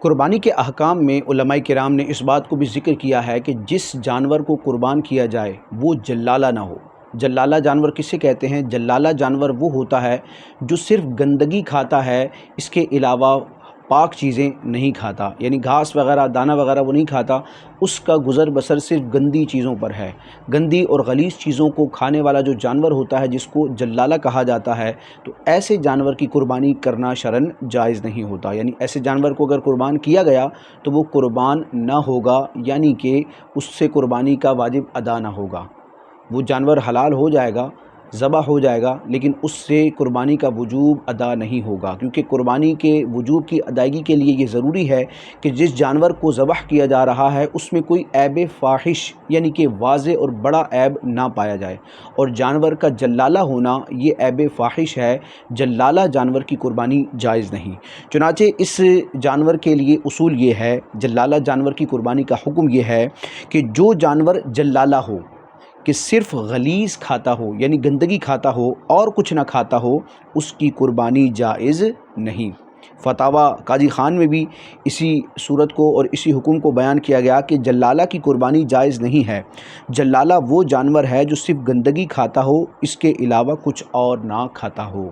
قربانی کے احکام میں علماء کرام نے اس بات کو بھی ذکر کیا ہے کہ جس جانور کو قربان کیا جائے وہ جلالہ نہ ہو۔ جلالہ جانور کسے کہتے ہیں؟ جلالہ جانور وہ ہوتا ہے جو صرف گندگی کھاتا ہے، اس کے علاوہ پاک چیزیں نہیں کھاتا، یعنی گھاس وغیرہ دانہ وغیرہ وہ نہیں کھاتا، اس کا گزر بسر صرف گندی چیزوں پر ہے۔ گندی اور غلیظ چیزوں کو کھانے والا جو جانور ہوتا ہے جس کو جلالہ کہا جاتا ہے، تو ایسے جانور کی قربانی کرنا شرعاً جائز نہیں ہوتا، یعنی ایسے جانور کو اگر قربان کیا گیا تو وہ قربان نہ ہوگا، یعنی کہ اس سے قربانی کا واجب ادا نہ ہوگا۔ وہ جانور حلال ہو جائے گا، ذبح ہو جائے گا، لیکن اس سے قربانی کا وجوب ادا نہیں ہوگا، کیونکہ قربانی کے وجوب کی ادائیگی کے لیے یہ ضروری ہے کہ جس جانور کو ذبح کیا جا رہا ہے اس میں کوئی عیب فاحش یعنی کہ واضح اور بڑا عیب نہ پایا جائے، اور جانور کا جلالہ ہونا یہ عیب فاحش ہے۔ جلالہ جانور کی قربانی جائز نہیں۔ چنانچہ اس جانور کے لیے اصول یہ ہے، جلالہ جانور کی قربانی کا حکم یہ ہے کہ جو جانور جلالہ ہو، کہ صرف غلیظ کھاتا ہو یعنی گندگی کھاتا ہو اور کچھ نہ کھاتا ہو، اس کی قربانی جائز نہیں۔ فتاویٰ قاضی خان میں بھی اسی صورت کو اور اسی حکم کو بیان کیا گیا کہ جلالہ کی قربانی جائز نہیں ہے۔ جلالہ وہ جانور ہے جو صرف گندگی کھاتا ہو، اس کے علاوہ کچھ اور نہ کھاتا ہو۔